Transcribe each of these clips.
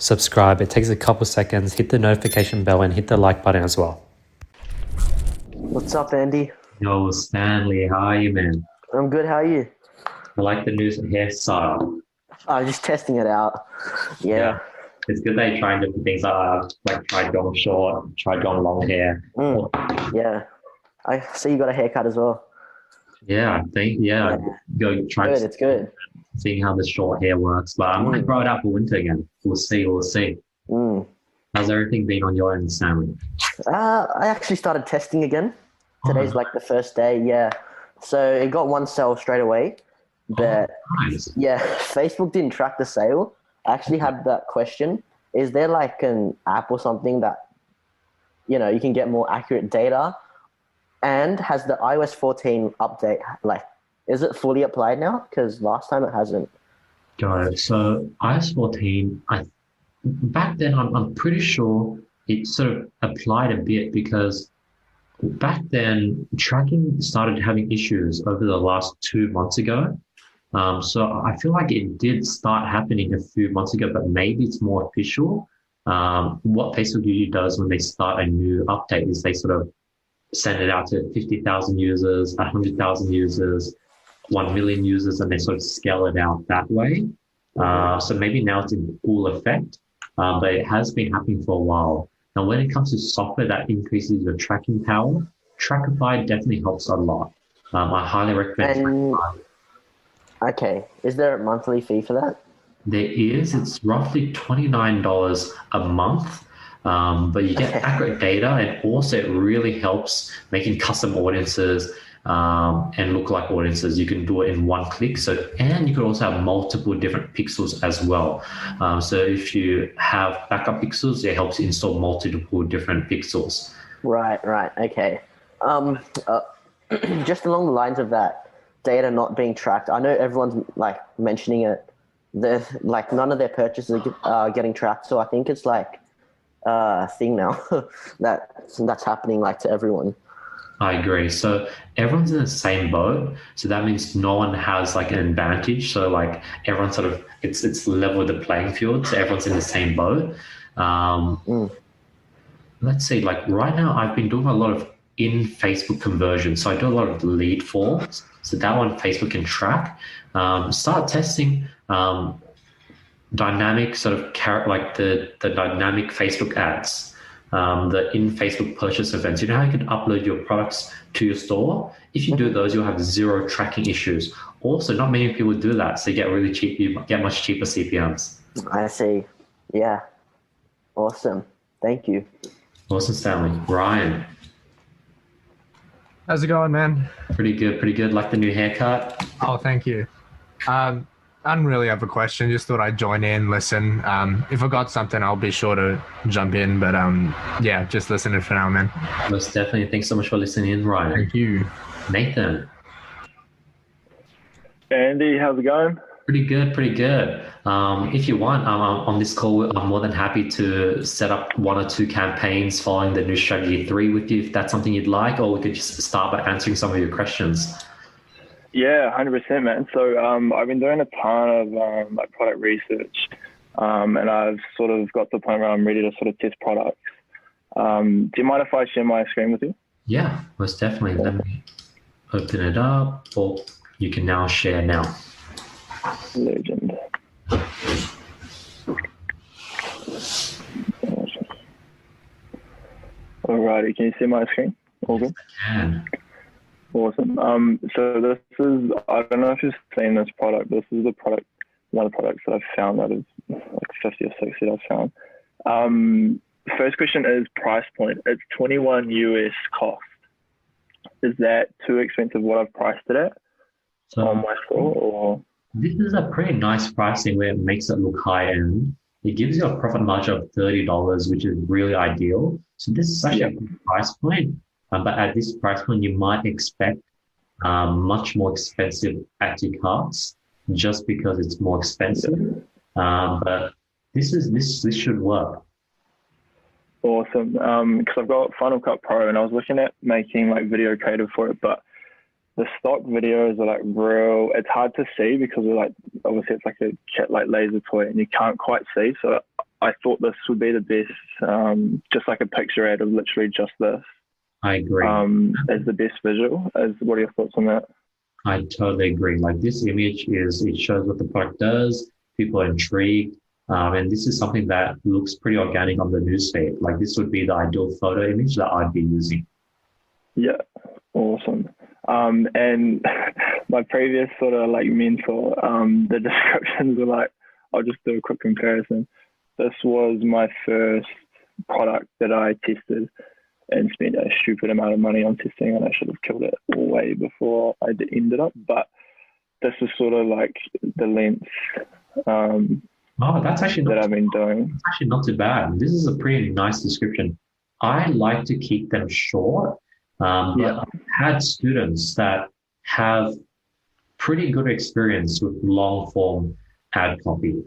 subscribe. It takes a couple seconds. Hit the notification bell and hit the like button as well. What's up, Andy? Yo, Stanley, how are you, man? I'm good. How are you? I like the new hairstyle. I'm just testing it out. Yeah. It's good that you're trying different things. Like tried going short, tried going long hair. Yeah. I see you got a haircut as well. Yeah, go try Good. It's good. seeing how the short hair works. But I might grow it out for winter again. We'll see. Mm. How's everything been on your end, Stanley? I actually started testing again. Today's like the first day. Yeah. So it got one sale straight away. But Nice. yeah, Facebook didn't track the sale. I actually had that question. Is there like an app or something that, you can get more accurate data? And has the iOS 14 update, is it fully applied now? Because last time it hasn't. Got it. So iOS 14, back then I'm pretty sure it sort of applied a bit because back then tracking started having issues over the last 2 months ago. So I feel like it did start happening a few months ago, but maybe it's more official. What Facebook usually does when they start a new update is they sort of send it out to 50,000 users, 100,000 users, 1 million users, and they sort of scale it out that way. So maybe now it's in full effect, but it has been happening for a while. Now, when it comes to software that increases your tracking power, Trackify definitely helps a lot. I highly recommend Trackify. Okay. Is there a monthly fee for that? There is. It's roughly $29 a month, but you get accurate data, and also it really helps making custom audiences and lookalike audiences. You can do it in one click. And you can also have multiple different pixels as well. So if you have backup pixels, it helps you install multiple different pixels. Right. Okay. Just along the lines of that data not being tracked, I know everyone's like mentioning it. None of their purchases are getting tracked, so I think it's like a thing now that's happening like to everyone. I agree. So everyone's in the same boat. So that means no one has like an advantage. So like everyone sort of it's level the playing field. So everyone's in the same boat. Let's see. Like right now, I've been doing a lot of in Facebook conversion. So I do a lot of lead forms. So that one Facebook can track. Start testing dynamic sort of like the dynamic Facebook ads. The in Facebook purchase events. You know how you can upload your products to your store? If you do those, you'll have zero tracking issues. Also, not many people do that, so you get really cheap. You get much cheaper CPMs. I see. Yeah. Awesome. Thank you. Awesome, Stanley. Ryan. How's it going, man? Pretty good. Like the new haircut? Oh, thank you. I don't really have a question. Just thought I'd join in, listen. If I got something, I'll be sure to jump in. But yeah, just listening for now, man. Most definitely. Thanks so much for listening in, Ryan. Thank you. Nathan. Andy, how's it going? Pretty good. If you want, on this call, I'm more than happy to set up 1 or 2 campaigns following the new strategy 3 with you, if that's something you'd like, or we could just start by answering some of your questions. Yeah, 100%, man. So I've been doing a ton of product research, and I've sort of got to the point where I'm ready to sort of test products. Do you mind if I share my screen with you? Yeah, most definitely. Let me open it up, or you can now share now. Legend. Alrighty, can you see my screen? All good? I can. Awesome. So this is, I don't know if you've seen this product. This is one of the products that I've found out of like 50 or 60 that I've found. First question is price point. It's $21 US cost. Is that too expensive what I've priced it at on my store? Or? This is a pretty nice pricing where it makes it look high end. It gives you a profit margin of $30, which is really ideal. So this is actually a good price point. But at this price point, you might expect much more expensive active carts just because it's more expensive. But this should work. Awesome. Because I've got Final Cut Pro, and I was looking at making like video creative for it, but the stock videos are like real. It's hard to see because we're like, obviously it's like a kit like laser toy, and you can't quite see. So I thought this would be the best, just like a picture ad of literally just this. I agree. As the best visual. What are your thoughts on that? I totally agree. Like this image it shows what the product does. People are intrigued. And this is something that looks pretty organic on the newsfeed. Like this would be the ideal photo image that I'd be using. Yeah, awesome. And my previous sort of like mentor, the descriptions were like, I'll just do a quick comparison. This was my first product that I tested and spent a stupid amount of money on testing, and I should have killed it way before I ended up. But this is sort of like the length That's actually that I've been doing. It's actually not too bad. This is a pretty nice description. I like to keep them short, but I've had students that have pretty good experience with long form ad copy.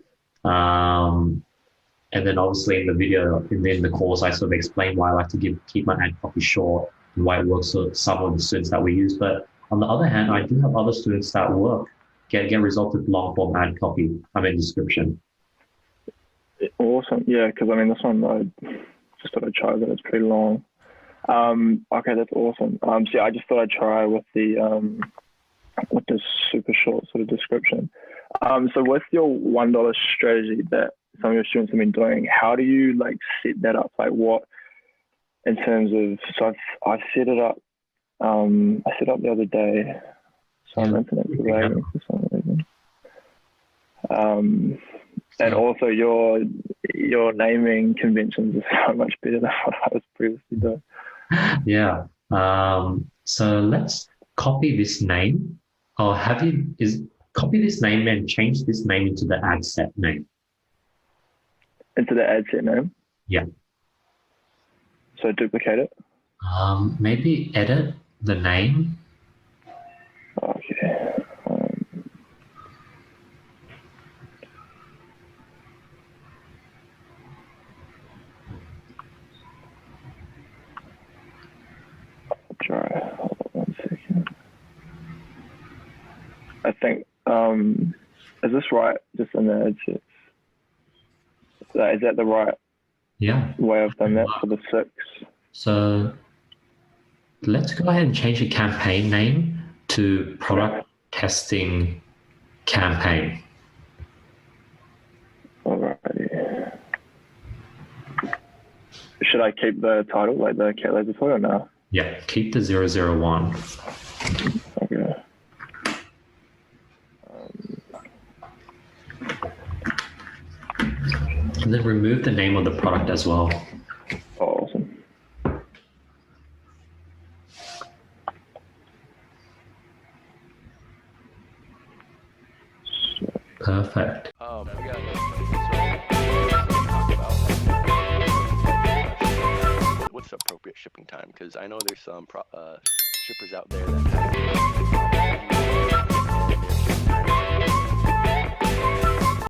And then obviously in the video, in the course, I sort of explain why I like to keep my ad copy short and why it works for some of the students that we use. But on the other hand, I do have other students that get results with long form ad copy, description. Awesome. Yeah, because this one I just thought I'd try, but it's pretty long. Okay, that's awesome. So yeah, I just thought I'd try with the super short sort of description. So with your $1 strategy that some of your students have been doing, how do you like set that up? Like what in terms of, so I've set it up. I set up the other day. So I'm internet lagging for some reason. And also your naming conventions are so much better than what I was previously doing. Yeah. So let's copy this name, or copy this name and change this name into the ad set name. Into the ad set name? Yeah. So duplicate it? Maybe edit the name. Okay. I'll try. Hold on 1 second. I think, is this right? Just in the ad sets? Is that the right way I've done that for the 6? So let's go ahead and change the campaign name to product testing campaign. Alrighty. Should I keep the title, like the cat laser toy, or no? Yeah, keep the 001. Okay. And then remove the name of the product as well. Awesome. Perfect. What's the appropriate shipping time? Because I know there's some shippers out there that